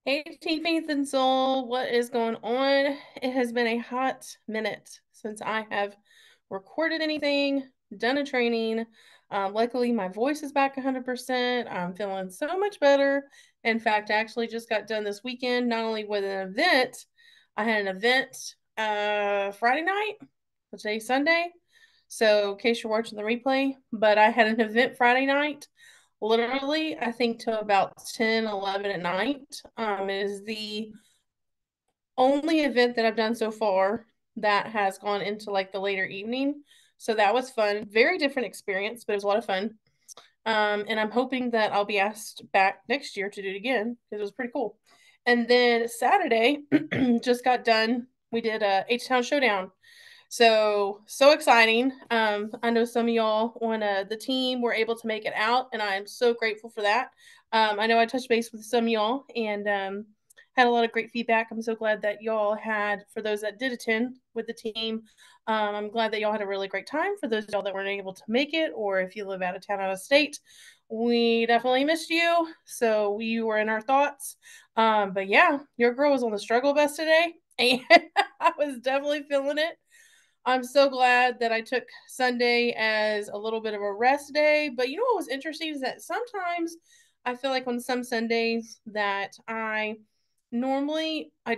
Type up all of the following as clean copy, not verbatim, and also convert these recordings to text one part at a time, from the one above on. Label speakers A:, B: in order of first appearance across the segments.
A: Hey, Team Faith and Soul, what is going on? It has been a hot minute since I have recorded anything, done a training. Luckily, my voice is back 100%. I'm feeling so much better. In fact, I actually just got done this weekend, not only with an event, I had an event Friday night, today's Sunday. So, in case you're watching the replay, but I had an event Friday night literally, I think till about 10, 11 at night. It is the only event that I've done so far that has gone into like the later evening. So that was fun. Very different experience, but it was a lot of fun. And I'm hoping that I'll be asked back next year to do it again because it was pretty cool. And then Saturday, just got done. We did a H-Town Showdown. So exciting. I know some of y'all on the team were able to make it out, and I'm so grateful for that. I know I touched base with some of y'all and had a lot of great feedback. I'm so glad that y'all had, for those that did attend with the team, I'm glad that y'all had a really great time. For those of y'all that weren't able to make it, or if you live out of town, out of state, we definitely missed you. So we were in our thoughts. But yeah, your girl was on the struggle bus today, and I was definitely feeling it. I'm so glad that I took Sunday as a little bit of a rest day. But you know what was interesting is that sometimes I feel like on some Sundays that I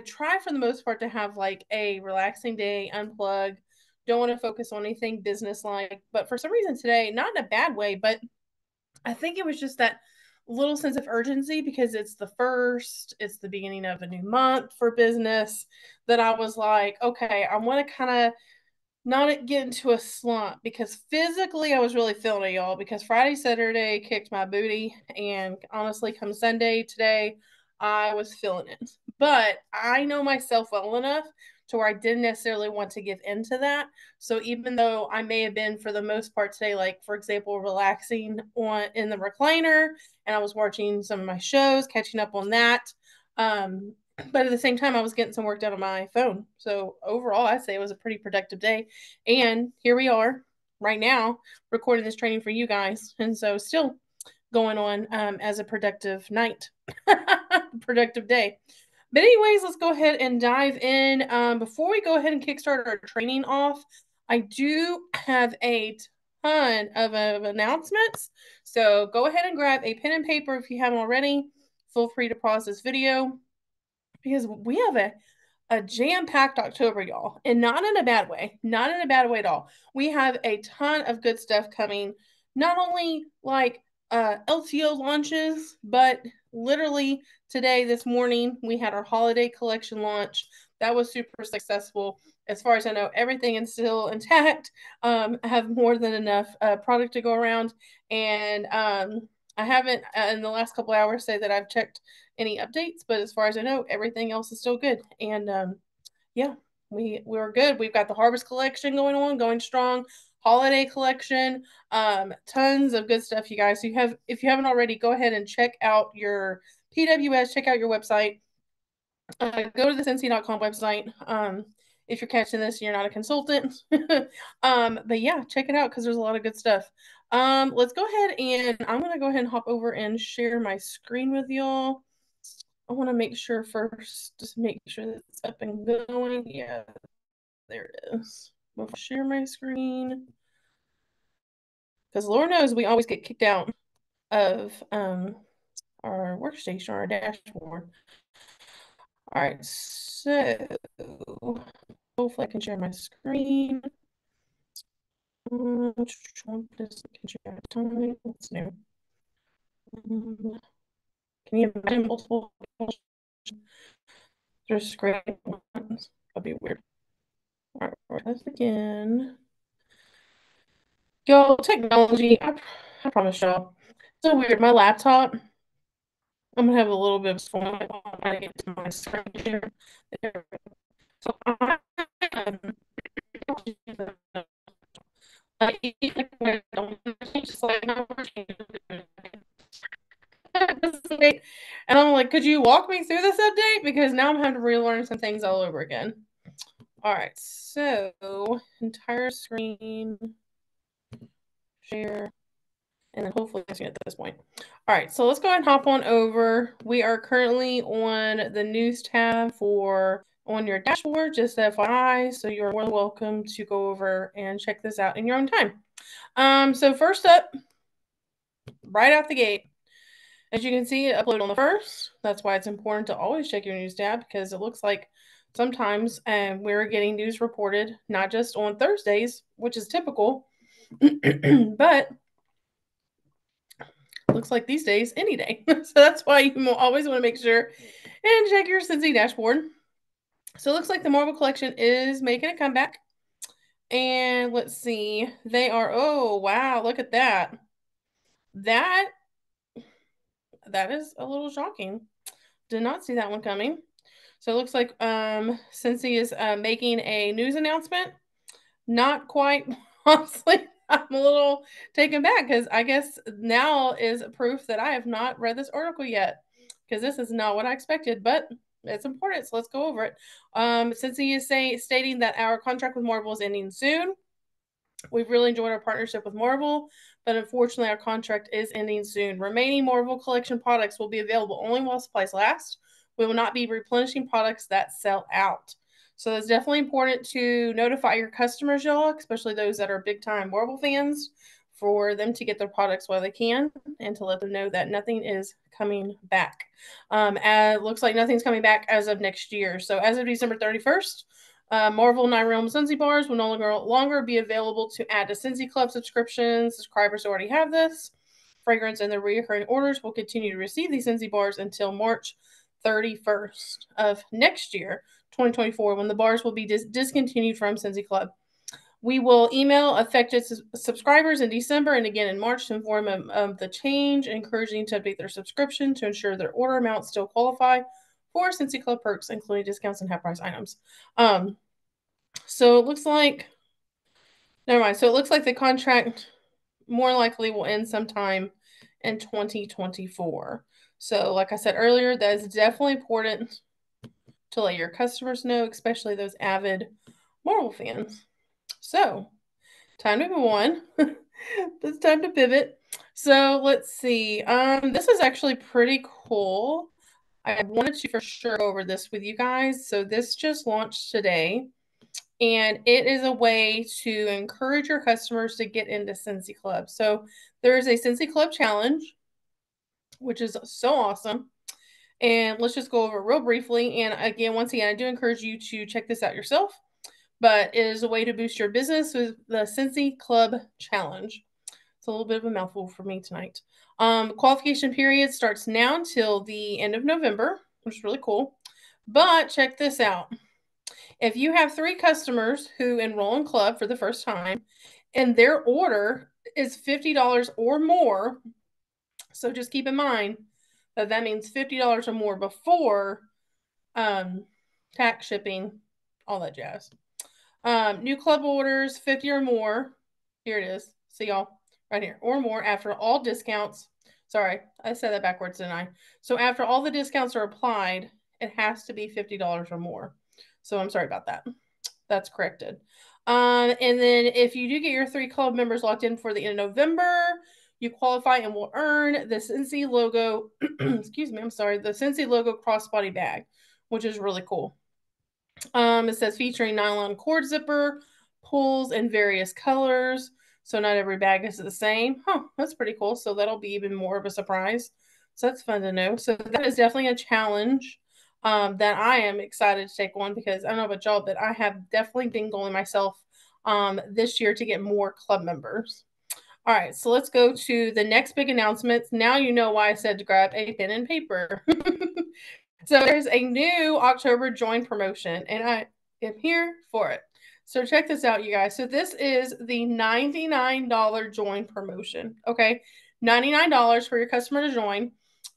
A: try for the most part to have like a relaxing day, unplug, don't want to focus on anything business like. But for some reason today, not in a bad way, but I think it was just that little sense of urgency because it's the first, it's the beginning of a new month for business that I was like, okay, I want to kind of not get into a slump because physically I was really feeling it, y'all. Because Friday, Saturday kicked my booty, and honestly, come Sunday today, I was feeling it. But I know myself well enough to where I didn't necessarily want to give into that. So even though I may have been for the most part today, like for example, relaxing on in the recliner, and I was watching some of my shows, catching up on that. But at the same time, I was getting some work done on my phone. So overall, I'd say it was a pretty productive day. And here we are right now recording this training for you guys. And so still going on as a productive night, productive day. But anyways, let's go ahead and dive in. Before we go ahead and kickstart our training off, I do have a ton of announcements. So go ahead and grab a pen and paper if you haven't already. Feel free to pause this video because we have a jam-packed October, y'all, and not in a bad way, not in a bad way at all. We have a ton of good stuff coming, not only like LTO launches, but literally today, this morning, we had our holiday collection launch. That was super successful. As far as I know, everything is still intact. I have more than enough product to go around, and I haven't in the last couple hours say that I've checked any updates, but as far as I know, everything else is still good. And yeah, we're good. We've got the harvest collection going on, going strong. Holiday collection, tons of good stuff, you guys. So you have, if you haven't already, go ahead and check out your PWS, check out your website. Go to the Cincy.com website. If you're catching this, you're not a consultant. But yeah, check it out because there's a lot of good stuff. Let's go ahead and I'm gonna go ahead and hop over and share my screen with y'all. I want to make sure first, just make sure that it's up and going. Yeah, there it is. Before I share my screen, because Lord knows we always get kicked out of our workstation, our dashboard. All right, so hopefully I can share my screen. This can share time. What's new? Can you imagine multiple just screen ones? That'd be weird. All right, let's begin. Y'all, technology, I promise y'all. It's so weird. My laptop, I'm gonna have a little bit of fun when I get to my screen here. There. So I just like and I'm like, could you walk me through this update? Because now I'm having to relearn some things all over again. All right, so entire screen share. And then hopefully it's at this point. All right, so let's go ahead and hop on over. We are currently on the news tab for on your dashboard, just FYI. So you're more than welcome to go over and check this out in your own time. So first up, right out the gate, as you can see, it uploaded on the first. That's why it's important to always check your news tab, because it looks like sometimes we're getting news reported not just on Thursdays, which is typical, but looks like these days any day. So that's why you always want to make sure and check your Scentsy dashboard. So it looks like the Marvel collection is making a comeback. And let's see. They are, oh wow, look at that. That is a little shocking. Did not see that one coming. So it looks like Scentsy is making a news announcement. Not quite, honestly. I'm a little taken back because I guess now is proof that I have not read this article yet, because this is not what I expected, but it's important, so let's go over it. Scentsy is stating that our contract with Marvel is ending soon. We've really enjoyed our partnership with Marvel, but unfortunately, our contract is ending soon. Remaining Marvel collection products will be available only while supplies last. We will not be replenishing products that sell out. So it's definitely important to notify your customers, y'all, especially those that are big time Marvel fans, for them to get their products while they can and to let them know that nothing is coming back. It looks like nothing's coming back as of next year. So as of December 31st, Marvel 9 Realm Scentsy bars will no longer be available to add to Scentsy Club subscriptions. Subscribers who already have this fragrance and their recurring orders will continue to receive these Scentsy bars until March 31st of next year, 2024, when the bars will be discontinued from Scentsy Club. We will email affected subscribers in December and again in March to inform them of the change, encouraging to update their subscription to ensure their order amounts still qualify for Scentsy Club perks, including discounts and half price items. So it looks like, never mind. So it looks like the contract more likely will end sometime in 2024. So, like I said earlier, that is definitely important to let your customers know, especially those avid Marvel fans. So, time to move on. It's time to pivot. So, let's see. This is actually pretty cool. I wanted to for sure go over this with you guys. So, this just launched today. And it is a way to encourage your customers to get into Scentsy Club. So there is a Scentsy Club challenge, which is so awesome. And let's just go over it real briefly. And again, once again, I do encourage you to check this out yourself. But it is a way to boost your business with the Scentsy Club challenge. It's a little bit of a mouthful for me tonight. Qualification period starts now until the end of November, which is really cool. But check this out. If you have 3 customers who enroll in club for the first time and their order is $50 or more, so just keep in mind that that means $50 or more before tax, shipping, all that jazz. New club orders 50 or more. Here it is. See y'all right here. Or more after all discounts. Sorry, I said that backwards, didn't I? So after all the discounts are applied, it has to be $50 or more. So I'm sorry about that. That's corrected. And then if you do get your 3 club members locked in for the end of November, you qualify and will earn the Scentsy logo, excuse me, I'm sorry, the Scentsy logo crossbody bag, which is really cool. It says featuring nylon cord zipper, pulls in various colors. So not every bag is the same. Huh, that's pretty cool. So that'll be even more of a surprise. So that's fun to know. So that is definitely a challenge that I am excited to take on, because I don't know about y'all, but I have definitely been goaling myself this year to get more club members. All right, so let's go to the next big announcements. Now you know why I said to grab a pen and paper. So there's a new October join promotion, and I am here for it. So check this out, you guys. So this is the $99 join promotion. Okay, $99 for your customer to join.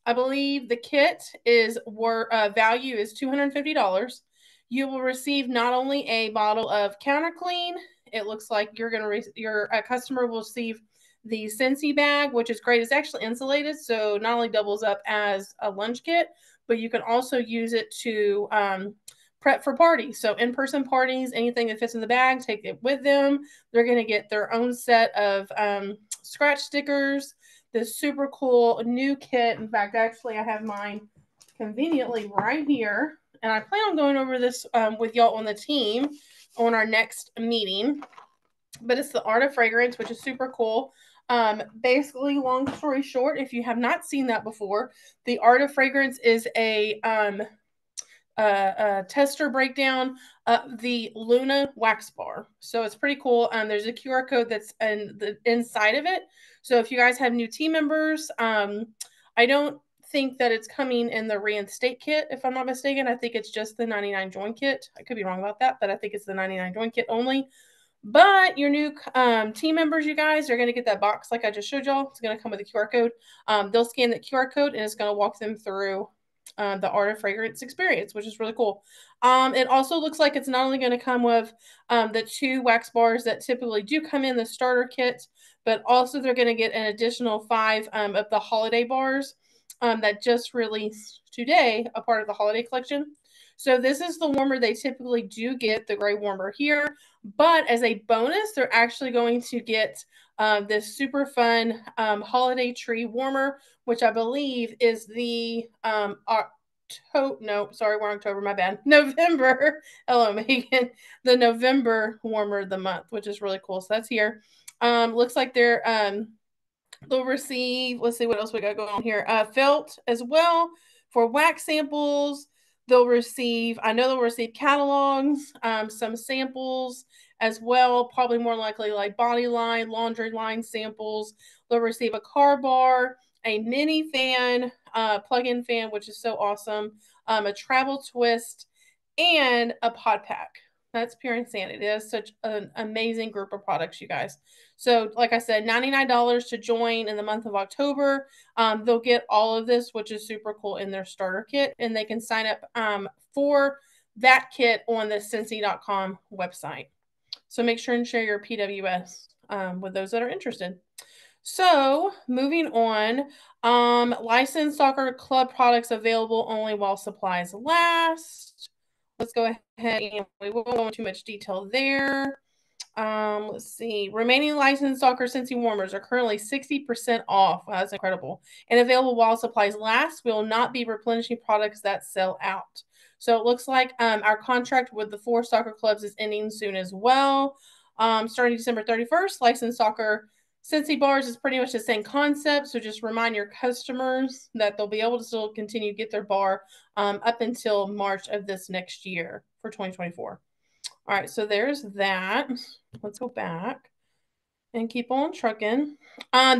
A: I believe the kit is value is $250. You will receive not only a bottle of counter clean. It looks like you're gonna your customer will receive the Scentsy bag, which is great. It's actually insulated, so not only doubles up as a lunch kit, but you can also use it to prep for parties. So in-person parties, anything that fits in the bag, take it with them. They're going to get their own set of scratch stickers. this super cool new kit. In fact, actually, I have mine conveniently right here. And I plan on going over this with y'all on the team on our next meeting. But it's the Art of Fragrance, which is super cool. Basically, long story short, if you have not seen that before, the Art of Fragrance is a tester breakdown of the Luna wax bar. So it's pretty cool. There's a QR code that's in the inside of it. So if you guys have new team members, I don't think that it's coming in the reinstate kit, if I'm not mistaken. I think it's just the 99 join kit. I could be wrong about that, but I think it's the 99 join kit only. But your new team members, you guys, are going to get that box like I just showed y'all. It's going to come with a QR code. They'll scan that QR code and it's going to walk them through the Art of Fragrance experience, which is really cool. It also looks like it's not only going to come with the 2 wax bars that typically do come in the starter kit, but also they're going to get an additional 5 of the holiday bars that just released today, a part of the holiday collection. So this is the warmer they typically do get, the gray warmer here. But as a bonus, they're actually going to get this super fun holiday tree warmer, which I believe is the no, sorry, we're October, my bad. November. Hello, Megan. The November warmer of the month, which is really cool. So that's here. Looks like they'll receive, let's see what else we got going on here. Felt as well for wax samples. I know they'll receive catalogs, some samples as well, probably more likely like body line, laundry line samples. They'll receive a car bar, a mini fan, plug-in fan, which is so awesome, a travel twist, and a pod pack. That's pure insanity. It is such an amazing group of products, you guys. So, like I said, $99 to join in the month of October. They'll get all of this, which is super cool, in their starter kit, and they can sign up for that kit on the Scentsy.com website. So make sure and share your PWS with those that are interested. So moving on, licensed soccer club products available only while supplies last. Let's go ahead and we won't go into too much detail there. Let's see. Remaining licensed soccer Scentsy warmers are currently 60% off. Wow, that's incredible. And available while supplies last. We will not be replenishing products that sell out. So it looks like our contract with the 4 soccer clubs is ending soon as well. Starting December 31st, licensed soccer Scentsy bars is pretty much the same concept. So just remind your customers that they'll be able to still continue to get their bar up until March of this next year for 2024. All right, so there's that. Let's go back and keep on trucking.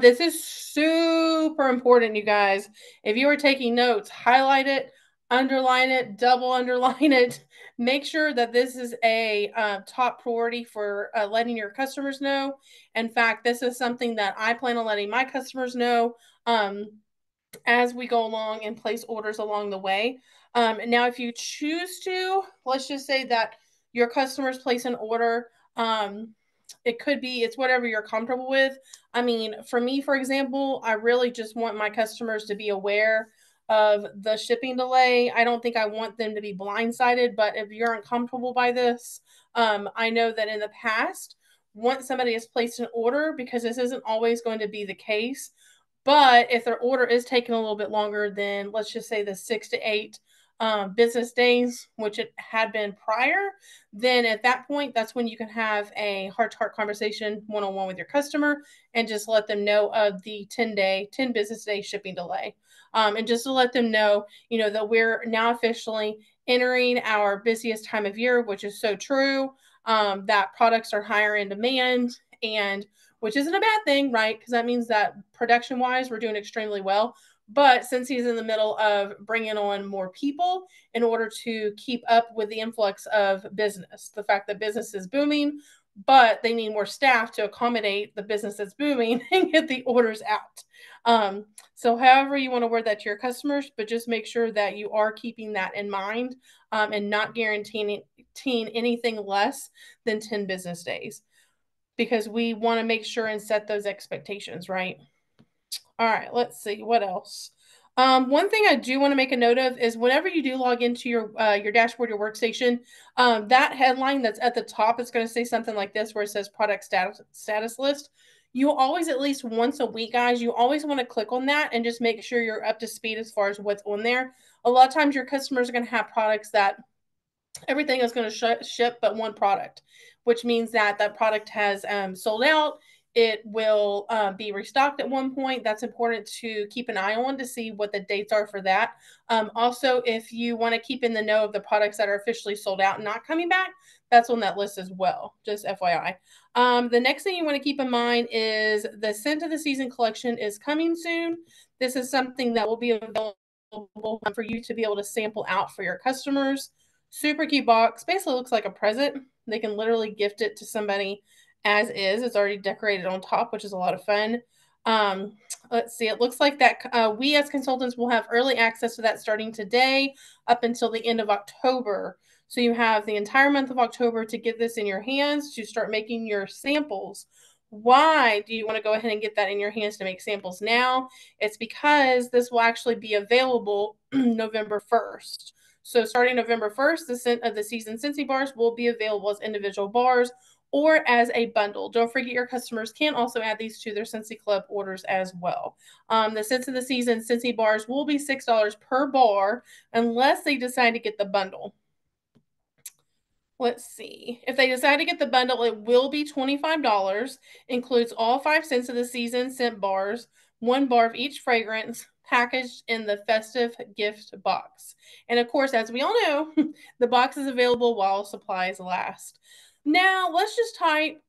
A: This is super important, you guys. If you are taking notes, highlight it, underline it, double underline it. Make sure that this is a top priority for letting your customers know. In fact, this is something that I plan on letting my customers know as we go along and place orders along the way. Now, if you choose to, let's just say that your customers place an order. It's whatever you're comfortable with. I mean, for me, for example, I really just want my customers to be aware of the shipping delay. I don't think I want them to be blindsided, but if you're uncomfortable by this, I know that in the past, once somebody has placed an order, because this isn't always going to be the case, but if their order is taking a little bit longer than, let's just say, the 6 to 8 business days, which it had been prior, then at that point, that's when you can have a heart-to-heart conversation one-on-one with your customer and just let them know of the 10 business day shipping delay. And just to let them know, that we're now officially entering our busiest time of year, which is so true, that products are higher in demand, and which isn't a bad thing, right? Because that means that production-wise, we're doing extremely well. But since he's in the middle of bringing on more people in order to keep up with the influx of business, the fact that business is booming, but they need more staff to accommodate the business that's booming and get the orders out. So however you want to word that to your customers, but just make sure that you are keeping that in mind and not guaranteeing anything less than 10 business days, because we want to make sure and set those expectations, right? All right, let's see what else. One thing I do want to make a note of is whenever you do log into your dashboard, your workstation, that headline that's at the top is going to say something like this, where it says product status list. you always, at least once a week, guys, you always want to click on that and just make sure you're up to speed as far as what's on there. A lot of times your customers are going to have products that everything is going to ship but one product, which means that that product has sold out. It will be restocked at one point. That's important to keep an eye on to see what the dates are for that. Also, if you want to keep in the know of the products that are officially sold out and not coming back, that's on that list as well. Just FYI. The next thing you want to keep in mind is the Scent of the Season collection is coming soon. This is something that will be available for you to be able to sample out for your customers. Super cute box. Basically looks like a present. They can literally gift it to somebody as is. It's already decorated on top, which is a lot of fun. Let's see. It looks like that we as consultants will have early access to that starting today up until the end of October. So you have the entire month of October to get this in your hands to start making your samples. Why do you want to go ahead and get that in your hands to make samples now? It's because this will actually be available November 1st. So starting November 1st, the Scent of the Season Scentsy bars will be available as individual bars or as a bundle. Don't forget your customers can also add these to their Scentsy Club orders as well. The Scents of the Season Scentsy bars will be $6 per bar unless they decide to get the bundle. Let's see. If they decide to get the bundle, it will be $25. Includes all 5 scents of the season scent bars, one bar of each fragrance, packaged in the festive gift box. And of course, as we all know, the box is available while supplies last. Now, let's just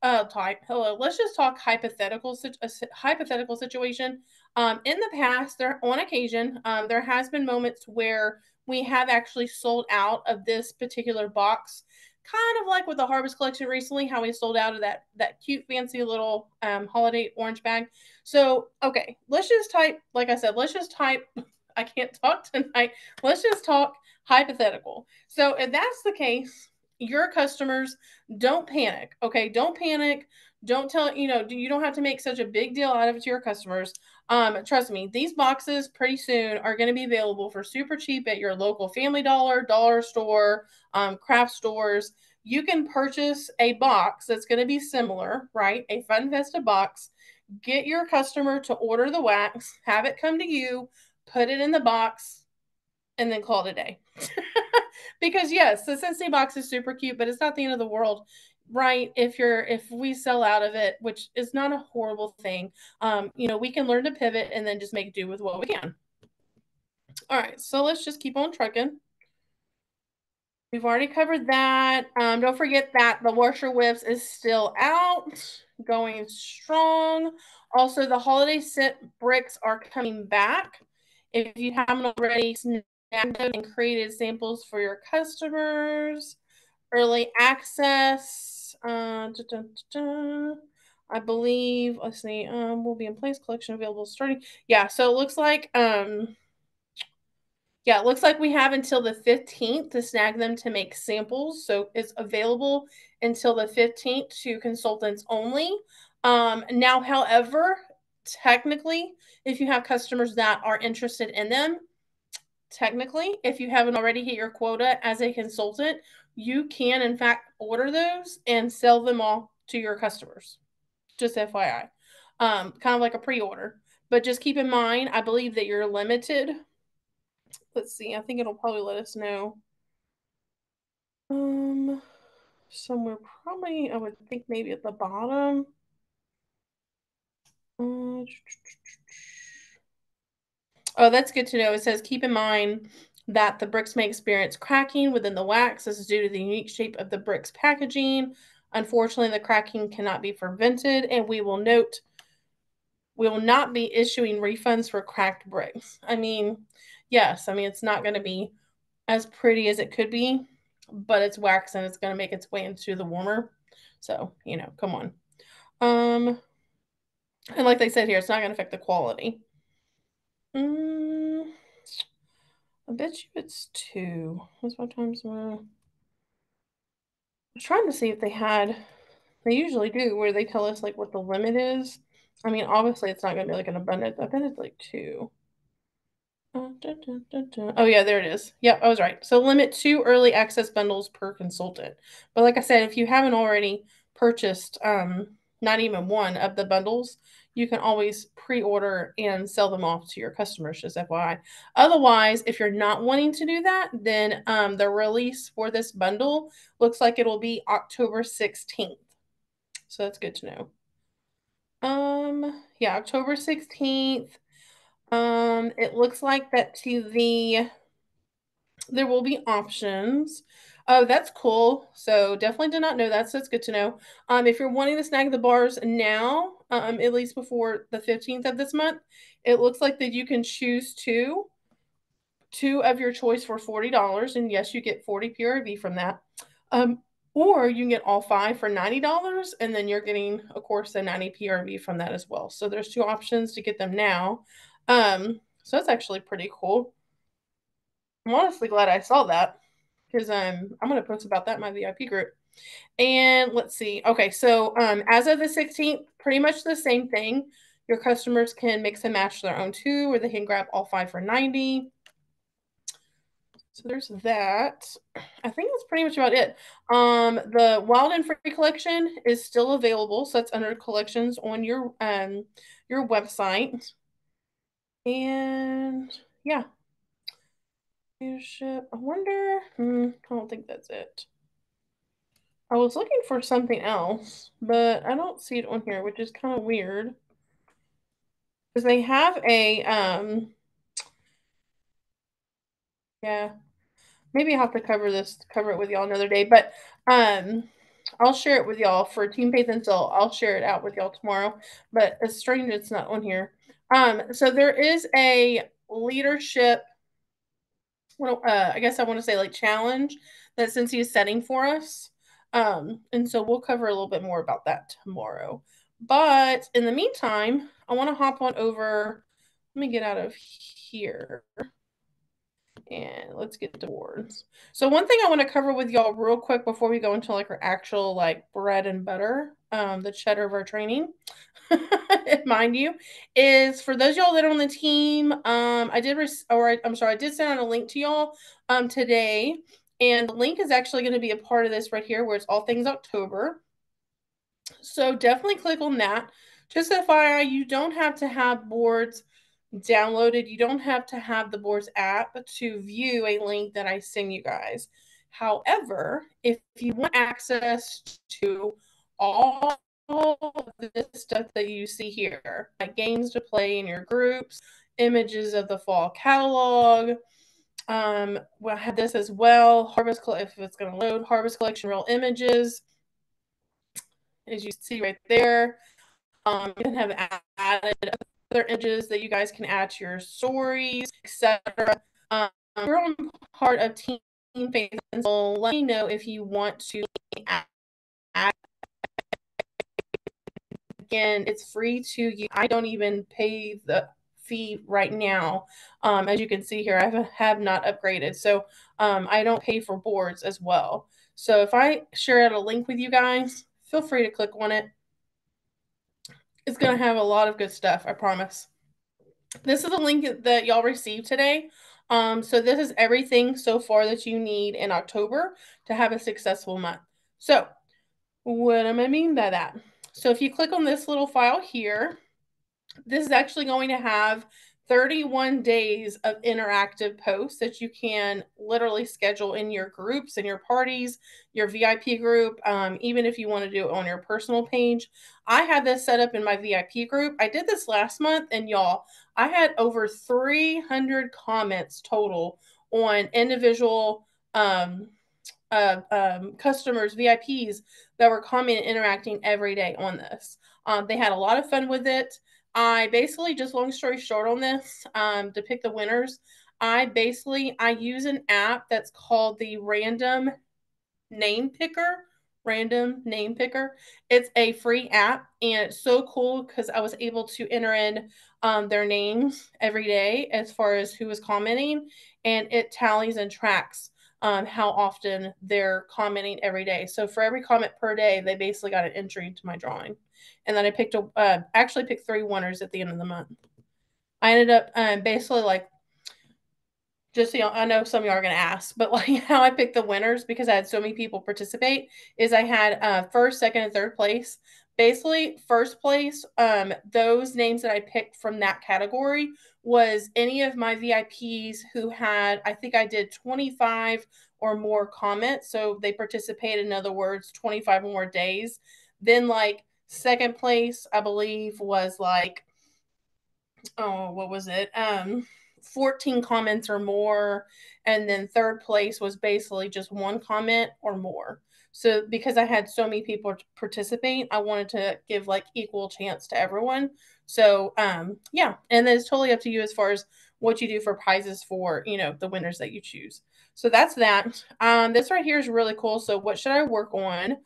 A: let's just talk hypothetical situation. In the past, there on occasion, there has been moments where we have actually sold out of this particular box, kind of like with the Harvest collection recently, how we sold out of that cute fancy little holiday orange bag. So okay, let's just type, like I said, let's just type, I can't talk tonight, let's just talk hypothetical. So if that's the case, your customers, don't panic. Okay, don't panic. Don't tell, you don't have to make such a big deal out of it to your customers. Trust me, these boxes pretty soon are going to be available for super cheap at your local Family Dollar, dollar store, craft stores. You can purchase a box that's going to be similar, right? A Fun Festa box. Get your customer to order the wax, have it come to you, put it in the box, and then call it a day. Because yes, the Sensei box is super cute, but it's not the end of the world, right? If we sell out of it, which is not a horrible thing, we can learn to pivot and then just make do with what we can. All right, so let's just keep on trucking. We've already covered that. Don't forget that the washer whips is still out, going strong. Also, the holiday scent bricks are coming back. If you haven't already, snagged them and created samples for your customers. Early access. I believe. Let's see. Will be in place. Collection available starting. Yeah. So it looks like yeah, it looks like we have until the 15th to snag them to make samples. So it's available until the 15th to consultants only. Now, however, technically, if you have customers that are interested in them, technically, if you haven't already hit your quota as a consultant, you can, in fact, order those and sell them all to your customers. Just FYI. Kind of like a pre order. But just keep in mind, I believe that you're limited. Let's see. I think it'll probably let us know. Somewhere probably, I would think maybe at the bottom. Uh, oh, that's good to know. It says keep in mind that the bricks may experience cracking within the wax. This is due to the unique shape of the bricks packaging. Unfortunately, the cracking cannot be prevented, and we will note we will not be issuing refunds for cracked bricks. I mean, yes, I mean, it's not going to be as pretty as it could be, but it's wax and it's going to make its way into the warmer. So, come on. And like they said here, it's not going to affect the quality. I bet you it's 2. That's 5 times more. I was trying to see if they had. They usually do, where they tell us like what the limit is. I mean, obviously it's not going to be like an abundance. I bet it's like 2. Oh yeah, there it is. Yep, I was right. So limit 2 early access bundles per consultant. But like I said, if you haven't already purchased not even one of the bundles, you can always pre-order and sell them off to your customers, just FYI. Otherwise, if you're not wanting to do that, then the release for this bundle looks like it'll be October 16th. So that's good to know. Yeah, October 16th. It looks like that to there will be options. Oh, that's cool. So definitely did not know that. So it's good to know. If you're wanting to snag the bars now, at least before the 15th of this month, it looks like that you can choose two of your choice for $40. And yes, you get 40 PRV from that. Um, or you can get all five for $90, and then you're getting, of course, a 90 PRV from that as well. So there's two options to get them now. So that's actually pretty cool. I'm honestly glad I saw that because I'm gonna post about that in my VIP group. And let's see. Okay, so as of the 16th, pretty much the same thing. Your customers can mix and match their own too, or they can grab all five for 90. So there's that. I think that's pretty much about it. The Wild and Free collection is still available, so it's under collections on your website. And yeah, leadership. I wonder. I don't think that's it. I was looking for something else, but I don't see it on here, which is kind of weird because they have a yeah, maybe I'll have to cover it with y'all another day, but um I'll share it with y'all for Team Faith and Soul. I'll share it out with y'all tomorrow, but it's strange it's not on here. So there is a leadership, well, I guess I want to say like challenge that since he's setting for us. And so we'll cover a little bit more about that tomorrow. But in the meantime, I want to hop on over. Let me get out of here and let's get to boards. So one thing I want to cover with y'all real quick before we go into like our actual like bread and butter, the cheddar of our training, mind you, is for those y'all that are on the team. I did send out a link to y'all today, and the link is actually going to be a part of this right here, where it's all things October. So definitely click on that. Just FYI, you don't have to have boards downloaded. You don't have to have the boards app to view a link that I send you guys. However, if you want access to all of this stuff that you see here, like games to play in your groups, images of the fall catalog, we'll have this as well. If it's going to load, Harvest Collection Real Images, as you see right there. You can have added other images that you guys can add to your stories, etc. You're on part of Team Faith, and so let me know if you want to add. Again, it's free to you. I don't even pay the fee right now. As you can see here, I have not upgraded, so I don't pay for boards as well. So if I share out a link with you guys, feel free to click on it. It's going to have a lot of good stuff, I promise. This is the link that y'all received today. So this is everything so far that you need in October to have a successful month. So what am I mean by that? So if you click on this little file here, this is actually going to have 31 days of interactive posts that you can literally schedule in your groups and your parties, your VIP group, even if you want to do it on your personal page. I had this set up in my VIP group. I did this last month, and y'all, I had over 300 comments total on individual customers, VIPs that were commenting, interacting every day on this. They had a lot of fun with it. I basically, just long story short on this, to pick the winners, I use an app that's called the Name Picker. Random Name Picker. It's a free app, and it's so cool because I was able to enter in their names every day as far as who was commenting, and it tallies and tracks how often they're commenting every day. So for every comment per day, they basically got an entry into my drawing. And then I actually picked 3 winners at the end of the month. I ended up basically like, just so y'all, I know some of y'all are going to ask, but like how I picked the winners, because I had so many people participate, is I had first, second, and third place basically first place, those names that I picked from that category was any of my VIPs who had, I think I did 25 or more comments. So they participated, in other words, 25 or more days. Then, like, second place, I believe, was like, oh, what was it? 14 comments or more. And then third place was basically just one comment or more. So because I had so many people participate, I wanted to give like equal chance to everyone. So yeah, and then it's totally up to you as far as what you do for prizes for, the winners that you choose. So that's that. This right here is really cool. So what should I work on?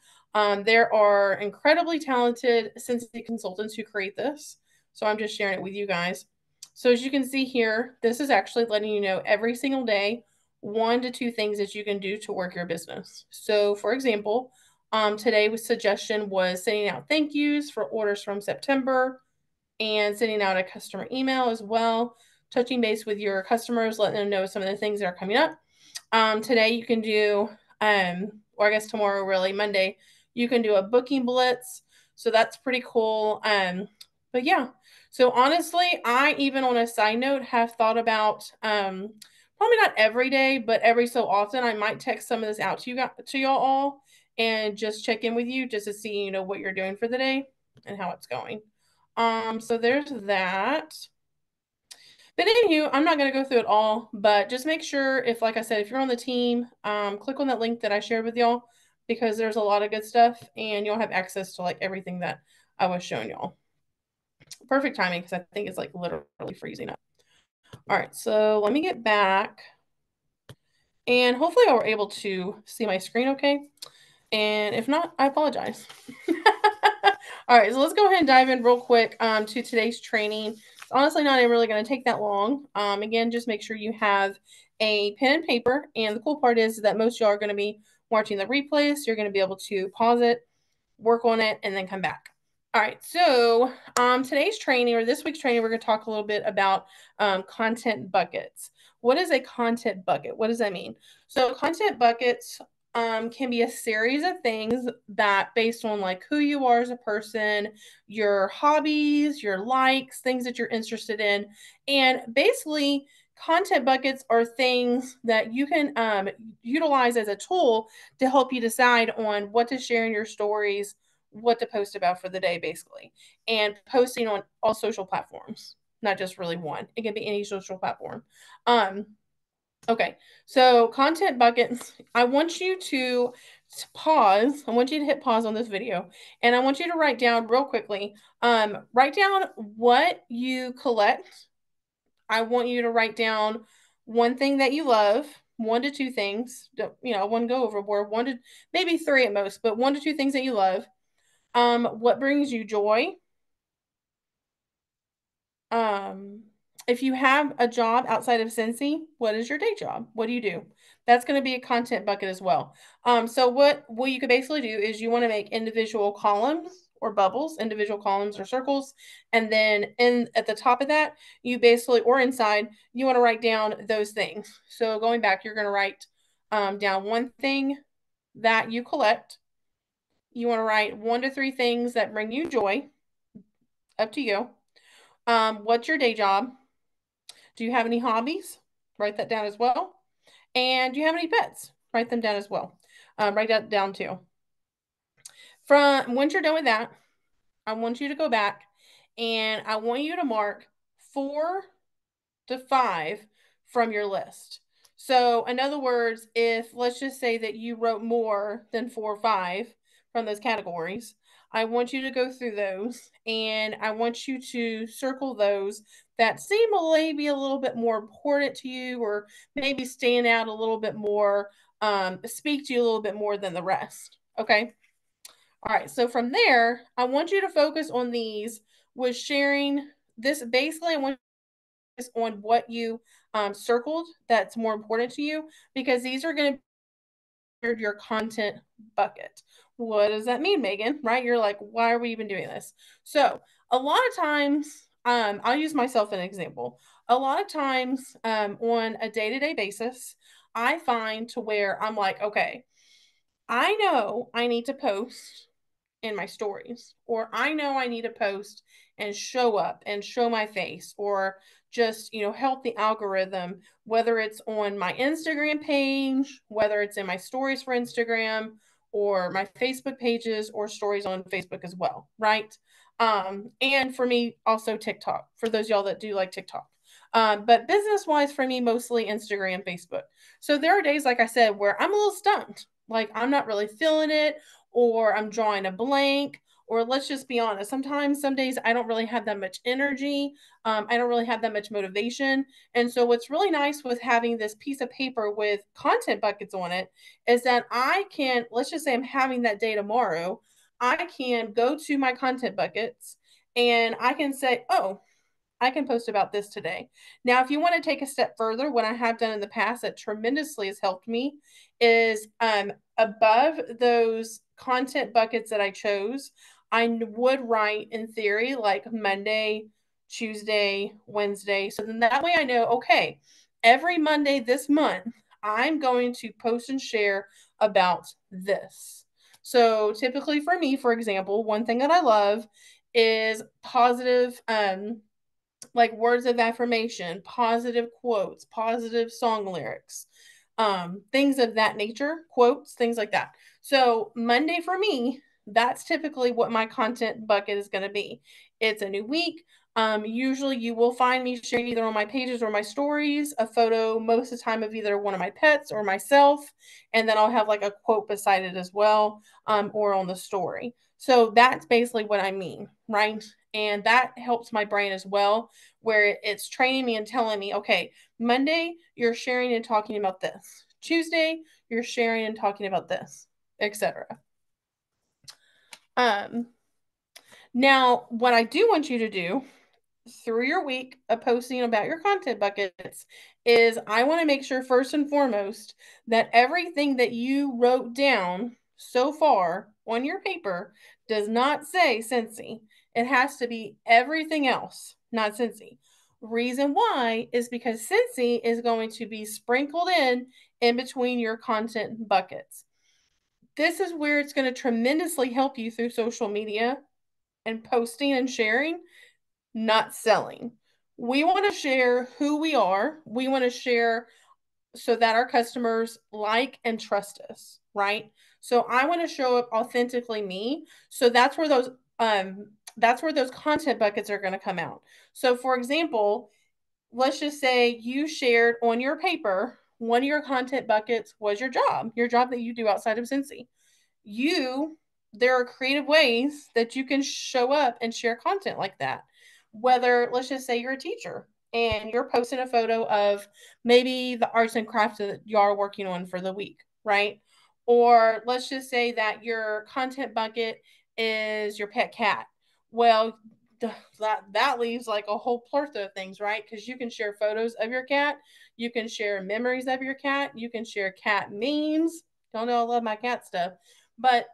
A: There are incredibly talented Scentsy consultants who create this. So I'm just sharing it with you guys. So as you can see here, this is actually letting you know every single day 1 to 2 things that you can do to work your business. So for example, today was suggestion was sending out thank yous for orders from September and sending out a customer email as well, touching base with your customers, letting them know some of the things that are coming up. Today you can do, or I guess tomorrow, really Monday, you can do a booking blitz. So that's pretty cool. But yeah, so honestly, I even on a side note have thought about, probably not every day, but every so often I might text some of this out to y'all all and just check in with you just to see, what you're doing for the day and how it's going. So there's that. But anywho, I'm not going to go through it all, but just make sure if, like I said, if you're on the team, click on that link that I shared with y'all because there's a lot of good stuff and you'll have access to like everything that I was showing y'all. Perfect timing because I think it's like literally freezing up. All right, so let me get back and hopefully I were able to see my screen okay. And if not, I apologize. All right, so let's go ahead and dive in real quick to today's training. It's honestly not even really going to take that long. Again, just make sure you have a pen and paper. And the cool part is that most of y'all are going to be watching the replays. So you're going to be able to pause it, work on it, and then come back. All right, so today's training or this week's training, we're going to talk a little bit about content buckets. What is a content bucket? What does that mean? So content buckets can be a series of things that based on like who you are as a person, your hobbies, your likes, things that you're interested in. And basically, content buckets are things that you can utilize as a tool to help you decide on what to share in your stories, what to post about for the day, basically, and posting on all social platforms, not just really one. It can be any social platform. Okay, so content buckets. I want you to pause. I want you to hit pause on this video, and I want you to write down real quickly. Write down what you collect. I want you to write down one thing that you love, 1 to 2 things. I wouldn't go overboard. One to maybe 3 at most, but 1 to 2 things that you love. What brings you joy? Um, if you have a job outside of Scentsy, what is your day job? What do you do? That's going to be a content bucket as well. So what you could basically do is you want to make individual columns or bubbles, individual columns or circles, and then at the top of that, you basically or inside, you want to write down those things. So going back, you're going to write down one thing that you collect. You want to write 1 to 3 things that bring you joy. Up to you. What's your day job? Do you have any hobbies? Write that down as well. And do you have any pets? Write them down as well. Write that down too. Once you're done with that, I want you to go back and I want you to mark 4 to 5 from your list. So, in other words, if let's just say that you wrote more than 4 or 5 from those categories, I want you to go through those and I want you to circle those that seem maybe a little bit more important to you or maybe stand out a little bit more, speak to you a little bit more than the rest. Okay. All right. So from there, I want you to focus on these with sharing this. Basically, I want on what you circled that's more important to you because these are going to be your content bucket. What does that mean, Megan? Right? You're like, why are we even doing this? So a lot of times, I'll use myself as an example. A lot of times on a day-to-day basis, I find to where I'm like, okay, I know I need to post in my stories, or I know I need to post and show up and show my face, or just, help the algorithm, whether it's on my Instagram page, whether it's in my stories for Instagram, or my Facebook pages, or stories on Facebook as well, right? And for me, also TikTok, for those y'all that do like TikTok. But business wise, for me, mostly Instagram, Facebook. So there are days, like I said, where I'm a little stumped. Like I'm not really feeling it, or I'm drawing a blank, or let's just be honest. Sometimes, some days, I don't really have that much energy. I don't really have that much motivation. And so, what's really nice with having this piece of paper with content buckets on it is that I can, let's just say I'm having that day tomorrow, I can go to my content buckets and I can say, oh, I can post about this today. Now, if you want to take a step further, what I have done in the past that tremendously has helped me is above those content buckets that I chose, I would write in theory like Monday, Tuesday, Wednesday. So then that way I know, okay, every Monday this month, I'm going to post and share about this. So typically for me, for example, one thing that I love is positive like words of affirmation, positive quotes, positive song lyrics, things of that nature, quotes, things like that. So, Monday for me, that's typically what my content bucket is going to be. It's a new week. Usually, you will find me sharing either on my pages or my stories a photo most of the time of either one of my pets or myself. And then I'll have like a quote beside it as well, or on the story. So, that's basically what I mean, right? And that helps my brain as well, where it's training me and telling me, okay, Monday, you're sharing and talking about this. Tuesday, you're sharing and talking about this, etc. Um, Now, what I do want you to do through your week of posting about your content buckets is I want to make sure, first and foremost, that everything that you wrote down so far on your paper does not say Cincy. It has to be everything else, not Cincy. Reason why is because Cincy is going to be sprinkled in between your content buckets. This is where it's going to tremendously help you through social media and posting and sharing, not selling. We want to share who we are. We want to share so that our customers like and trust us, right? So I want to show up authentically me. So that's where those content buckets are going to come out. So for example, let's just say you shared on your paper, one of your content buckets was your job that you do outside of Cincy. You There are creative ways that you can show up and share content like that. Whether, let's just say you're a teacher and you're posting a photo of maybe the arts and crafts that you are working on for the week, right? Or let's just say that your content bucket is your pet cat. Well, that leaves like a whole plethora of things, right? Because you can share photos of your cat, you can share memories of your cat, you can share cat memes. Don't know, I love my cat stuff, but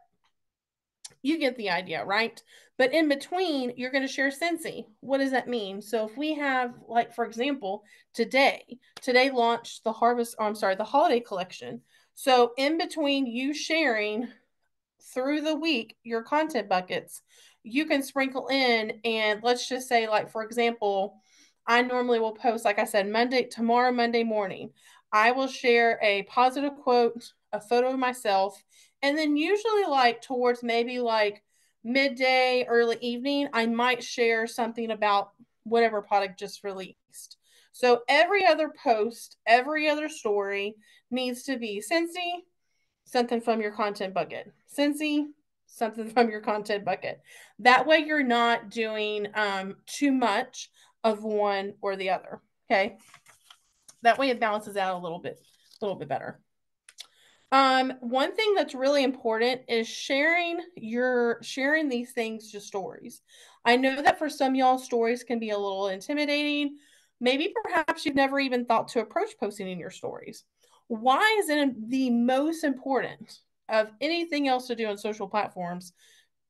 A: you get the idea, right? But in between, you're going to share Scentsy. What does that mean? So if we have, like, for example, today launched the the holiday collection. So in between you sharing through the week your content buckets, you can sprinkle in, and let's just say, like, for example, I normally will post, like I said, Monday morning, I will share a positive quote, a photo of myself, and then usually like towards maybe like midday, early evening, I might share something about whatever product just released. So every other post, every other story needs to be Scentsy, something from your content bucket. Cincy, something from your content bucket. That way you're not doing too much of one or the other. Okay. That way it balances out a little bit better. One thing that's really important is sharing these things to stories. I know that for some y'all, stories can be a little intimidating. Maybe perhaps you've never even thought to approach posting in your stories. Why is it the most important of anything else to do on social platforms,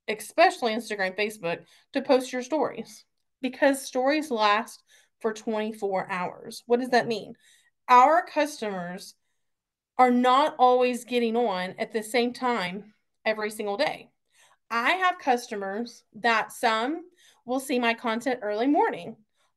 A: especially Instagram, Facebook, to post your stories? Because stories last for 24 hours. What does that mean? Our customers are not always getting on at the same time every single day. I have customers that some will see my content early morning.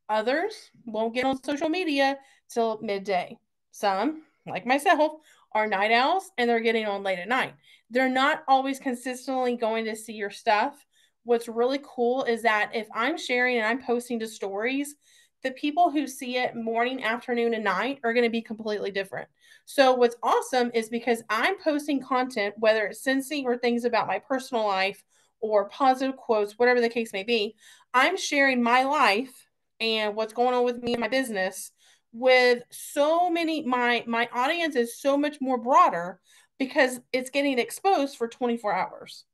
A: Others won't get on social media till midday. Some, like myself, are night owls and they're getting on late at night. They're not always consistently going to see your stuff. What's really cool is that if I'm sharing and I'm posting to stories, the people who see it morning, afternoon, and night are going to be completely different. So what's awesome is because I'm posting content, whether it's sensing or things about my personal life or positive quotes, whatever the case may be, I'm sharing my life and what's going on with me and my business with so many my audience is so much more broader because it's getting exposed for 24 hours.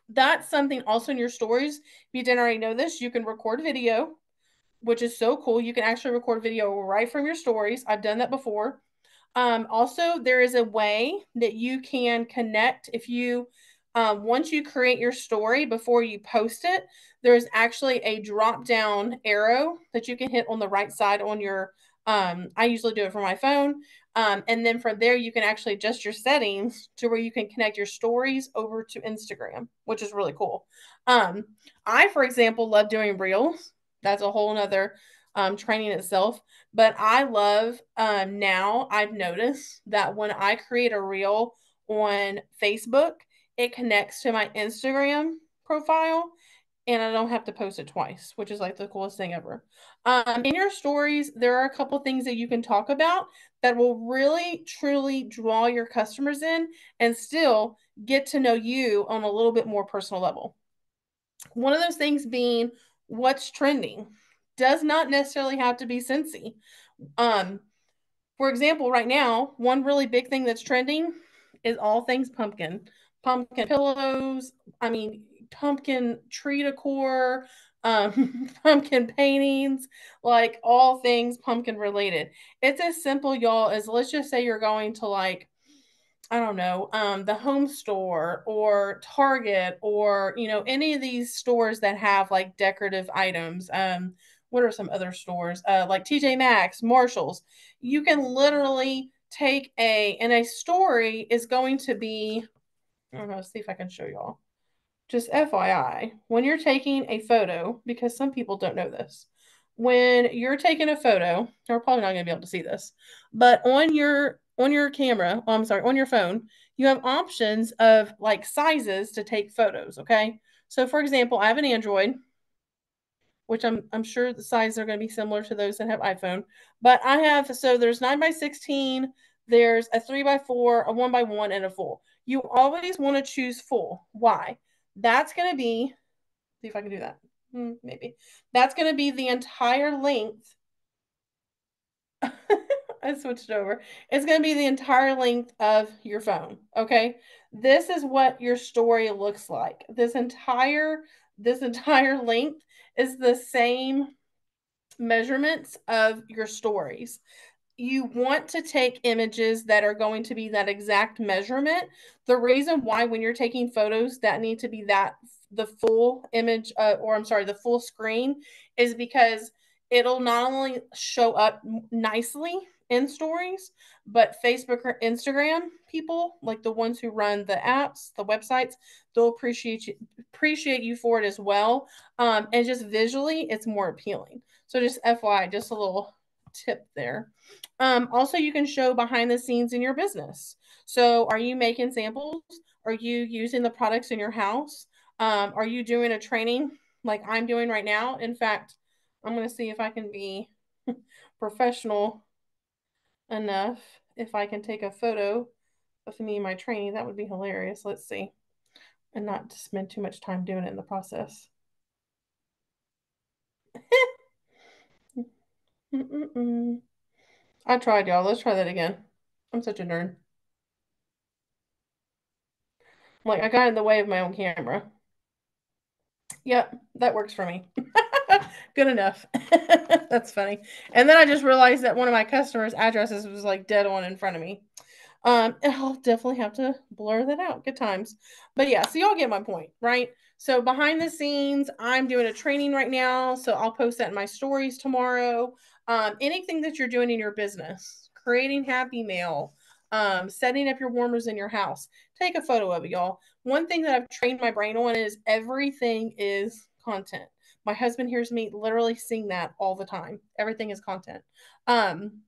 A: That's something also in your stories. If you didn't already know this, you can record video, which is so cool. You can actually record video right from your stories. I've done that before. Also, there is a way that you can connect if you, once you create your story before you post it, there's actually a drop down arrow that you can hit on the right side on your. I usually do it for my phone. And then from there, you can actually adjust your settings to where you can connect your stories over to Instagram, which is really cool. Um, I, for example, love doing reels. That's a whole nother training itself. But I love now I've noticed that when I create a reel on Facebook, it connects to my Instagram profile and I don't have to post it twice, which is like the coolest thing ever. In your stories, there are a couple things that you can talk about that will really truly draw your customers in and still get to know you on a little bit more personal level. One of those things being what's trending does not necessarily have to be Cincy. Um, for example, right now, one really big thing that's trending is all things pumpkin. Pumpkin pillows, I mean, pumpkin tree decor, pumpkin paintings, like all things pumpkin related. It's as simple, y'all, as let's just say you're going to like I don't know, the home store or Target or, any of these stores that have like decorative items. What are some other stores? Like TJ Maxx, Marshalls. You can literally take and a story is going to be, I don't know, see if I can show y'all. Just FYI, when you're taking a photo, because some people don't know this, when you're taking a photo, you're probably not going to be able to see this, but on your camera, oh, I'm sorry, on your phone, you have options of like sizes to take photos. Okay, so for example, I have an Android, which I'm sure the sizes are going to be similar to those that have iPhone, but I have so there's 9 by 16, there's a 3 by 4, a 1 by 1, and a full. You always want to choose full. Why? That's going to be, see if I can do that. Maybe. That's going to be the entire length. I switched over. It's going to be the entire length of your phone. Okay. This is what your story looks like. This entire length is the same measurements of your stories. You want to take images that are going to be that exact measurement. The reason why when you're taking photos that need to be that the full image or I'm sorry, the full screen is because it'll not only show up nicely in stories, but Facebook or Instagram people, like the ones who run the apps, the websites, they'll appreciate you for it as well. And just visually, it's more appealing. So just FYI, just a little tip there. Also, you can show behind the scenes in your business. So, are you making samples? Are you using the products in your house? Are you doing a training like I'm doing right now? In fact, I'm going to see if I can be professional enough. If I can take a photo of me and my training, that would be hilarious. Let's see. And not to spend too much time doing it in the process. I tried, y'all. Let's try that again. I'm such a nerd. Like, I got in the way of my own camera. Yep, that works for me. Good enough. That's funny. And then I just realized that one of my customers' addresses was like dead on in front of me. And I'll definitely have to blur that out. Good times. But yeah, so y'all get my point, right? So behind the scenes, I'm doing a training right now. So I'll post that in my stories tomorrow. Anything that you're doing in your business, creating happy mail, setting up your warmers in your house, take a photo of it, y'all. one thing that I've trained my brain on is everything is content. My husband hears me literally sing that all the time. Everything is content. Um,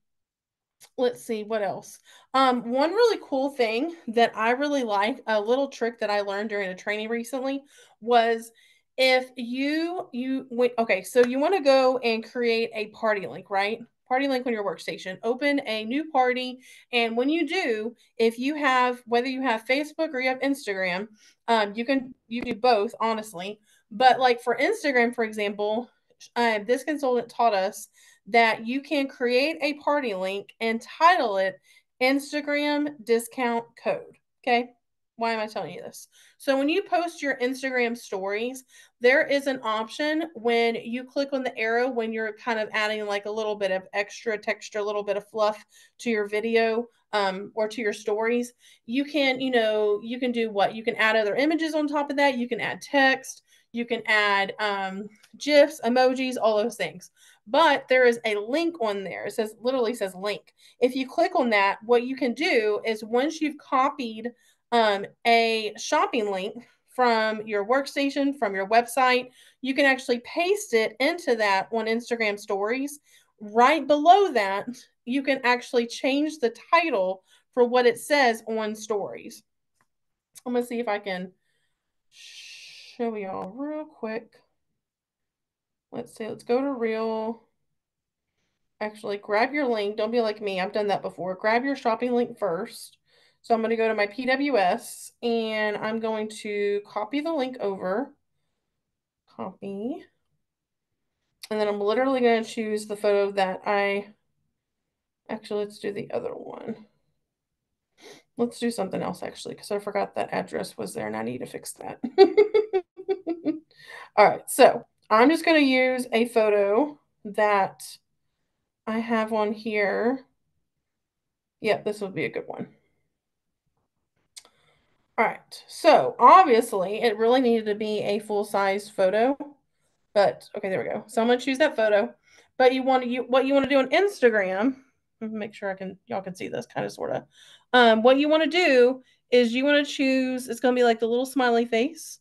A: let's see what else. One really cool thing that I really like, a little trick that I learned during a training recently, was if you wait, okay, so you want to go and create a party link, right? Party link on your workstation, open a new party, and when you do, if you have, whether you have Facebook or you have Instagram, you do both, honestly. But like for Instagram, for example, this consultant taught us that you can create a party link and title it Instagram discount code. Okay. Why am I telling you this? So, when you post your Instagram stories, there is an option when you click on the arrow when you're kind of adding like a little bit of extra texture, a little bit of fluff to your video, or to your stories. You can do what? You can add other images on top of that. You can add text. You can add GIFs, emojis, all those things. But there is a link on there. It says, literally says link. If you click on that, what you can do is once you've copied a shopping link from your workstation, from your website, you can actually paste it into that on Instagram stories. Right below that, you can actually change the title for what it says on stories. I'm going to see if I can show y'all real quick. Let's see, let's go to Reel. Actually, grab your link. Don't be like me. I've done that before. Grab your shopping link first. So I'm going to go to my PWS and I'm going to copy the link over. Copy. And then I'm literally going to choose the photo that actually, let's do the other one. Let's do something else actually, because I forgot that address was there and I need to fix that. All right, so I'm just going to use a photo that I have on here. Yep, this would be a good one. All right, so obviously it really needed to be a full-size photo, but okay, there we go. So I'm gonna choose that photo. But what you want to do on Instagram, make sure y'all can see this kind of sort of. What you want to do is you want to choose, it's gonna be like the little smiley face.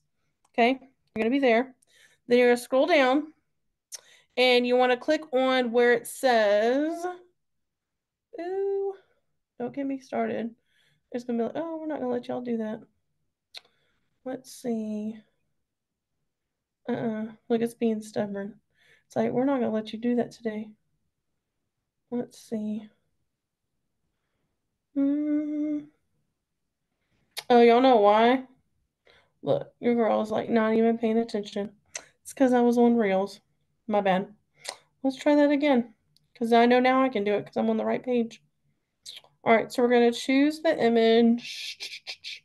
A: Okay, you're gonna be there. Then you're gonna scroll down and you want to click on where it says, ooh, don't get me started. It's gonna be like, oh, we're not gonna let y'all do that. Let's see. Look, it's being stubborn. It's like, we're not going to let you do that today. Let's see. Mm. Oh, y'all know why? Look, your girl is like not even paying attention. It's because I was on Reels. My bad. Let's try that again. Because I know now I can do it because I'm on the right page. All right, so we're going to choose the image.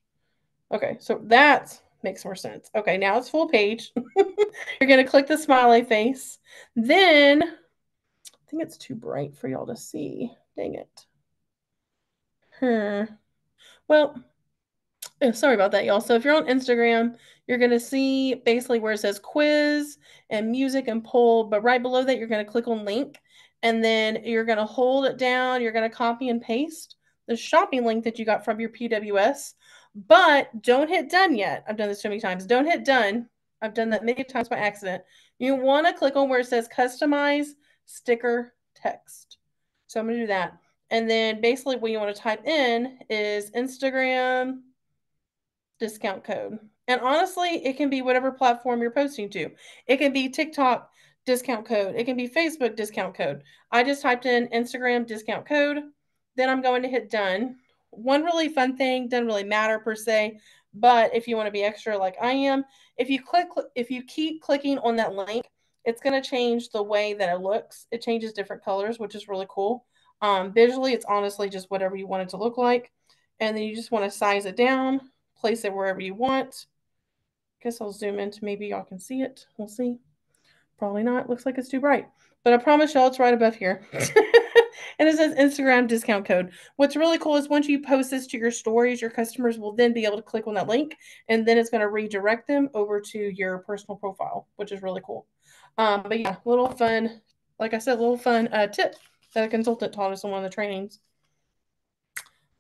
A: Okay, so that makes more sense. Okay, now it's full page. You're going to click the smiley face. Then I think it's too bright for y'all to see. Dang it. Well, sorry about that, y'all. So if you're on Instagram, you're going to see basically where it says quiz and music and poll. But right below that, you're going to click on link. And then you're going to hold it down. You're going to copy and paste the shopping link that you got from your PWS. But don't hit done yet. I've done this so many times. Don't hit done. I've done that many times by accident. You want to click on where it says customize sticker text. So I'm going to do that. And then basically what you want to type in is Instagram discount code. And honestly, it can be whatever platform you're posting to. It can be TikTok discount code. It can be Facebook discount code. I just typed in Instagram discount code. Then I'm going to hit done. One really fun thing, doesn't really matter per se, but if you want to be extra like I am, if you keep clicking on that link, it's going to change the way that it looks. It changes different colors, which is really cool. Visually, it's honestly just whatever you want it to look like. And then you just want to size it down, place it wherever you want. Guess I'll zoom in to maybe y'all can see it. We'll see. Probably not. Looks like it's too bright. But I promise y'all it's right above here. And it says Instagram discount code. What's really cool is once you post this to your stories, your customers will then be able to click on that link and then it's going to redirect them over to your personal profile, which is really cool. But yeah, little fun, like I said, little fun tip that a consultant taught us in one of the trainings.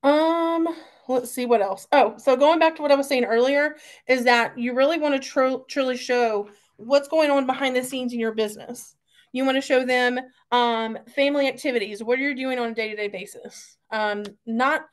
A: Um, let's see what else. Oh, so going back to what I was saying earlier, is that you really want to truly show what's going on behind the scenes in your business. You want to show them family activities, what you're doing on a day-to-day basis. Not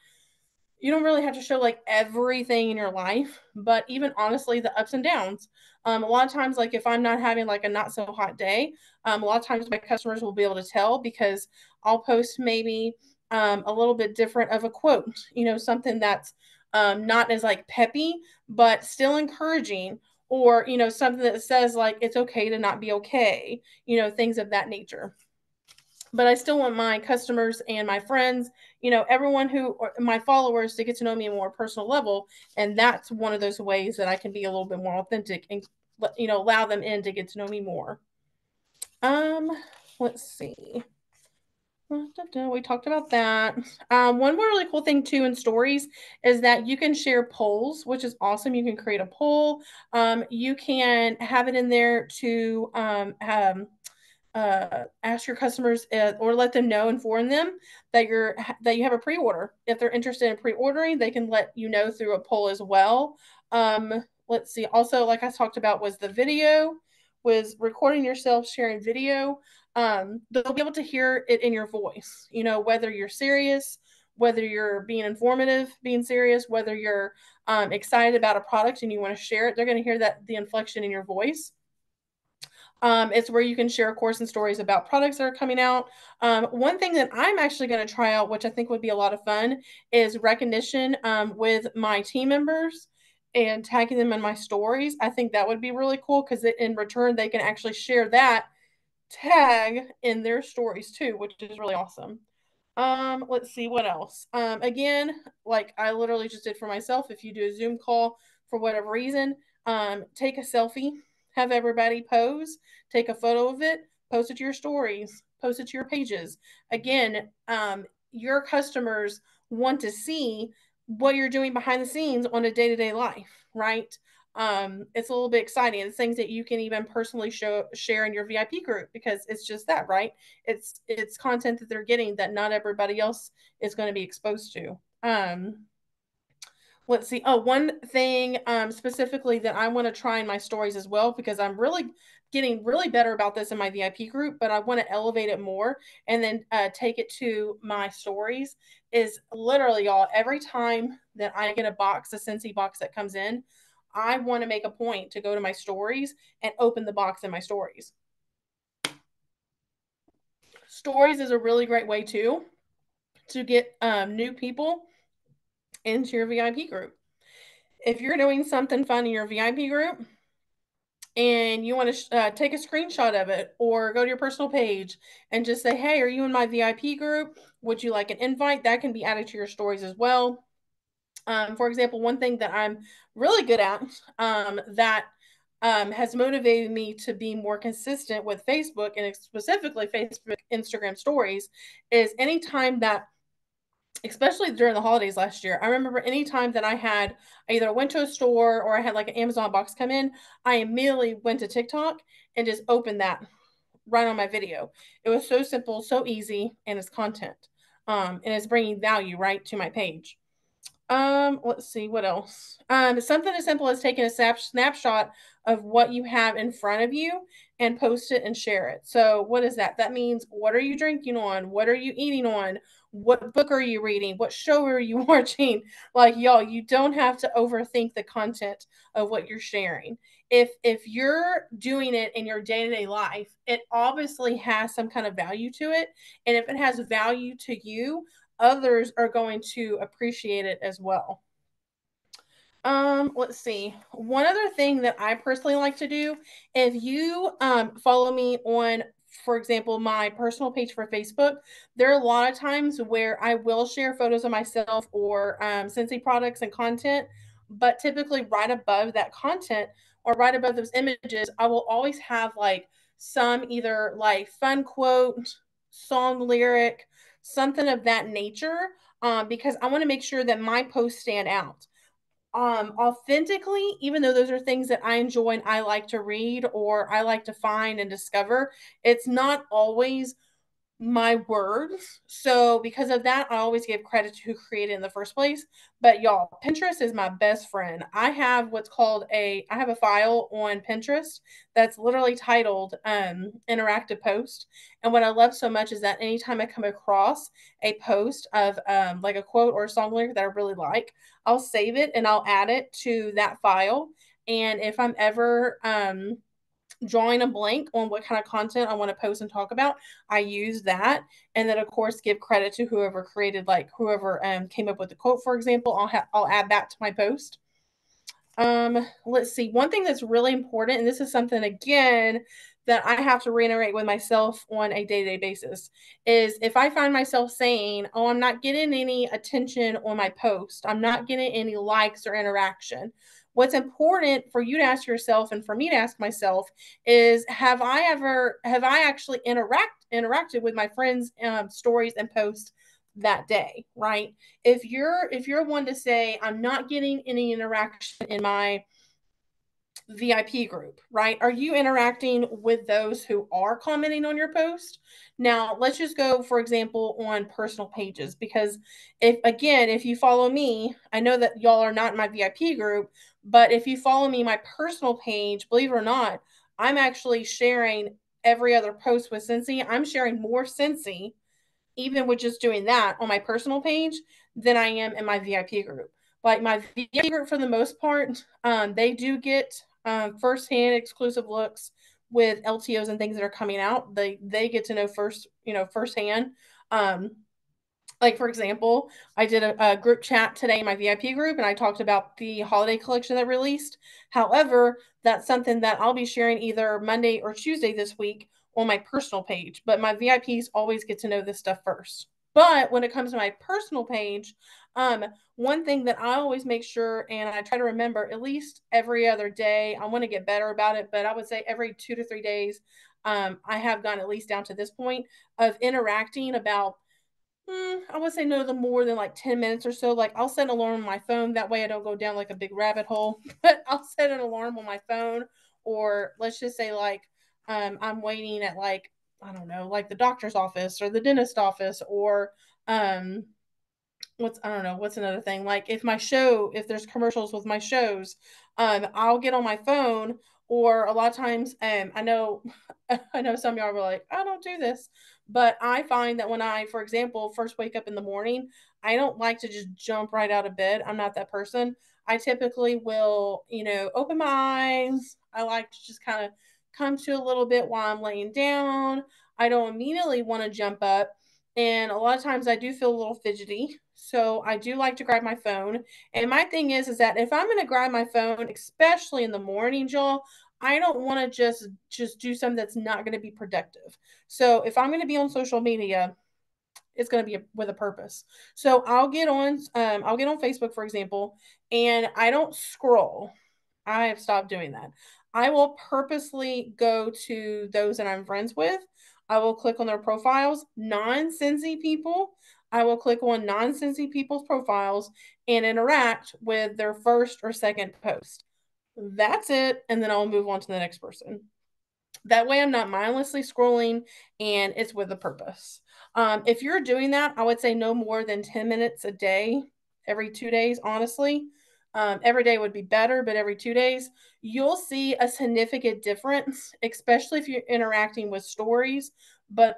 A: you don't really have to show like everything in your life, but even honestly, the ups and downs. A lot of times, like if I'm not having like a not so hot day, a lot of times my customers will be able to tell because I'll post maybe a little bit different of a quote, something that's not as like peppy, but still encouraging, or, something that says like it's okay to not be okay, things of that nature. But I still want my customers and my friends, everyone who my followers to get to know me on a more personal level. And that's one of those ways that I can be a little bit more authentic and, allow them in to get to know me more. Um, let's see. We talked about that. One more really cool thing too in stories is that you can share polls, which is awesome. You can create a poll. You can have it in there to ask your customers or let them know, inform them that you have a pre-order. If they're interested in pre-ordering, they can let you know through a poll as well. Let's see. Also, like I talked about, was the video, was recording yourself sharing video. They'll be able to hear it in your voice. Whether you're serious, whether you're being informative, being serious, whether you're excited about a product and you want to share it, they're going to hear that the inflection in your voice. It's where you can share course and stories about products that are coming out. One thing that I'm actually going to try out, which I think would be a lot of fun, is recognition with my team members and tagging them in my stories. I think that would be really cool because in return, they can actually share that tag in their stories too, which is really awesome. Let's see what else. Again, like I literally just did for myself, if you do a Zoom call for whatever reason, take a selfie, have everybody pose, take a photo of it, post it to your stories, post it to your pages. Again, your customers want to see what you're doing behind the scenes on a day-to-day life, right? It's a little bit exciting. It's things that you can even personally share in your VIP group because it's just that, right? It's content that they're getting that not everybody else is going to be exposed to. Let's see. Oh, one thing specifically that I want to try in my stories as well, because I'm really getting really better about this in my VIP group, but I want to elevate it more and then take it to my stories. Is literally, y'all, every time that I get a box, a Scentsy box that comes in, I want to make a point to go to my stories and open the box in my stories. Stories is a really great way too to get new people into your VIP group. If you're doing something fun in your VIP group and you want to take a screenshot of it or go to your personal page and just say, hey, are you in my VIP group? Would you like an invite? That can be added to your stories as well. For example, one thing that I'm really good at that has motivated me to be more consistent with Facebook and specifically Facebook Instagram stories is anytime that, especially during the holidays last year, I remember anytime that I either went to a store or I had like an Amazon box come in, I immediately went to TikTok and just opened that right on my video. It was so simple, so easy, and it's content. And it's bringing value right to my page. Let's see what else. Something as simple as taking a snapshot of what you have in front of you and post it and share it. So, what is that? That means what are you drinking on? What are you eating on? What book are you reading? What show are you watching? Like, y'all, you don't have to overthink the content of what you're sharing. If you're doing it in your day-to-day life, it obviously has some kind of value to it. And if it has value to you, others are going to appreciate it as well. Let's see. One other thing that I personally like to do, if you follow me on, for example, my personal page for Facebook, there are a lot of times where I will share photos of myself or Scentsy products and content, but typically right above that content or right above those images, I will always have like some either like fun quote, song lyric, something of that nature, because I want to make sure that my posts stand out authentically, even though those are things that I enjoy and I like to read or I like to find and discover, it's not always my words. So because of that, I always give credit to who created it in the first place. But y'all, Pinterest is my best friend. I have what's called I have a file on Pinterest that's literally titled interactive post. And what I love so much is that anytime I come across a post of like a quote or a song lyric that I really like, I'll save it and I'll add it to that file. And if I'm ever drawing a blank on what kind of content I want to post and talk about, I use that. And then of course give credit to whoever created, like whoever came up with the quote, for example. I'll add that to my post. Let's see. One thing that's really important, and this is something again that I have to reiterate with myself on a day-to-day basis, is if I find myself saying, "Oh, I'm not getting any attention on my post. I'm not getting any likes or interaction." What's important for you to ask yourself and for me to ask myself is, have I actually interacted with my friends' stories and posts that day, right? If you're one to say I'm not getting any interaction in my VIP group, right? Are you interacting with those who are commenting on your post? Now, let's just go, for example, on personal pages, because if you follow me, I know that y'all are not in my VIP group, but if you follow me, my personal page, believe it or not, I'm actually sharing every other post with Cincy. I'm sharing more Cincy even with just doing that on my personal page than I am in my VIP group. Like my VIP group, for the most part, they do get firsthand exclusive looks with LTOs and things that are coming out. They get to know firsthand. Um, like for example, I did a group chat today in my VIP group, and I talked about the holiday collection that released. However, that's something that I'll be sharing either Monday or Tuesday this week on my personal page. But my VIPs always get to know this stuff first. But when it comes to my personal page, one thing that I always make sure, and I try to remember at least every other day, I want to get better about it, but I would say every 2 to 3 days, I have gone at least down to this point of interacting about, I would say no more than like 10 minutes or so. Like I'll set an alarm on my phone. That way I don't go down like a big rabbit hole. But I'll set an alarm on my phone. Or let's just say like I'm waiting at like, I don't know, like the doctor's office or the dentist office, or um what's I don't know, what's another thing, like if there's commercials with my shows, I'll get on my phone. Or a lot of times, I know I know some of y'all were like, I don't do this, but I find that when I, for example, first wake up in the morning, I don't like to just jump right out of bed. I'm not that person. I typically will, open my eyes. I like to just kind of come to a little bit while I'm laying down. I don't immediately want to jump up, and a lot of times I do feel a little fidgety. So I do like to grab my phone. And my thing is that if I'm going to grab my phone, especially in the morning, Joel, I don't want to just do something that's not going to be productive. So if I'm going to be on social media, it's going to be with a purpose. So I'll get on Facebook, for example, and I don't scroll. I have stopped doing that. I will purposely go to those that I'm friends with. I will click on their profiles, non-Cincy people. I will click on non-Cincy people's profiles and interact with their first or second post. That's it. And then I'll move on to the next person. That way I'm not mindlessly scrolling, and it's with a purpose. If you're doing that, I would say no more than 10 minutes a day, every 2 days, honestly. Every day would be better, but every 2 days, you'll see a significant difference, especially if you're interacting with stories. But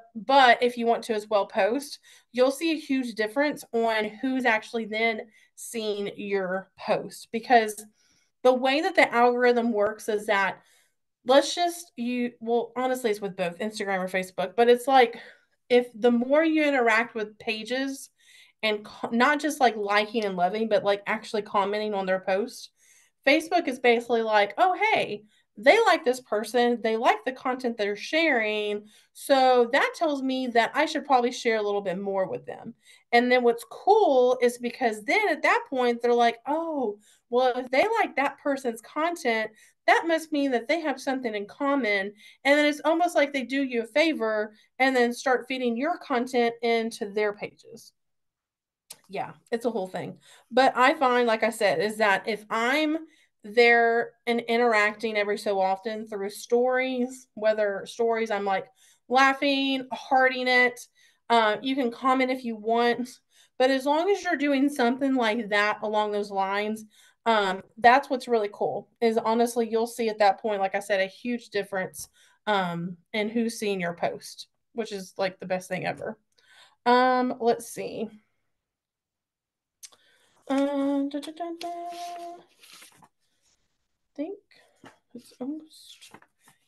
A: if you want to as well post, you'll see a huge difference on who's actually then seeing your post, because the way that the algorithm works is that, well, honestly, it's with both Instagram or Facebook, but it's like, if the more you interact with pages and not just like liking and loving, but like actually commenting on their posts, Facebook is basically like, oh, hey, they like this person, they like the content they're sharing, so that tells me that I should probably share a little bit more with them. And then what's cool is because then at that point they're like, oh, well, if they like that person's content, that must mean that they have something in common. And then it's almost like they do you a favor and then start feeding your content into their pages. Yeah, it's a whole thing. But I find, like I said, is that if I'm there and interacting every so often through stories, whether stories I'm like laughing, hearting it. You can comment if you want, but as long as you're doing something like that along those lines, that's what's really cool. Is honestly, you'll see at that point, like I said, a huge difference in who's seeing your post, which is like the best thing ever. Let's see. Da, da, da, da. I think it's almost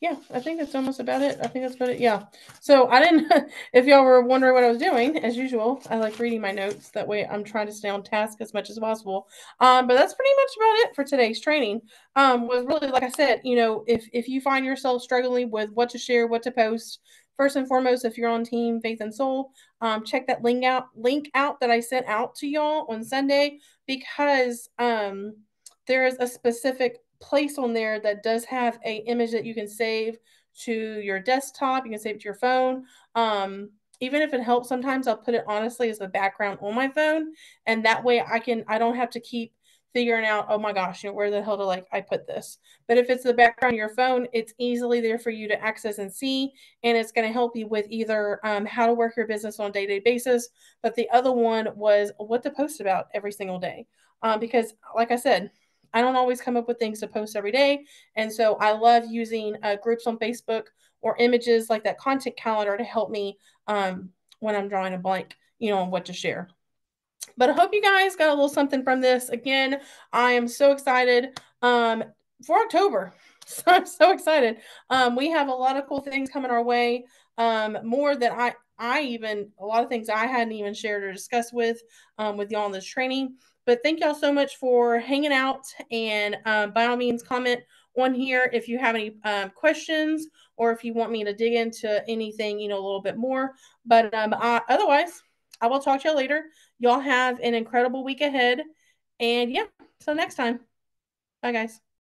A: yeah, I think that's almost about it. I think that's about it. Yeah. So I didn't, if y'all were wondering what I was doing, as usual, I like reading my notes. That way I'm trying to stay on task as much as possible. But that's pretty much about it for today's training. Was really, like I said, if you find yourself struggling with what to share, what to post, first and foremost, if you're on team Faith and Soul, check that link out that I sent out to y'all on Sunday because there is a specific place on there that does have a image that you can save to your desktop. You can save it to your phone. Even if it helps, sometimes I'll put it honestly as the background on my phone, and that way I don't have to keep figuring out, oh my gosh, where the hell do like I put this. But if it's the background of your phone, it's easily there for you to access and see, and it's going to help you with either how to work your business on a day-to-day basis. But the other one was what to post about every single day, because like I said, I don't always come up with things to post every day. And so I love using groups on Facebook or images like that content calendar to help me when I'm drawing a blank, on what to share. But I hope you guys got a little something from this. Again, I am so excited for October. So I'm so excited. We have a lot of cool things coming our way. More that I even a lot of things I hadn't even shared or discussed with y'all in this training. But thank y'all so much for hanging out. And by all means, comment on here if you have any questions or if you want me to dig into anything, a little bit more. But otherwise, I will talk to you later. Y'all have an incredible week ahead. And yeah, till next time. Bye, guys.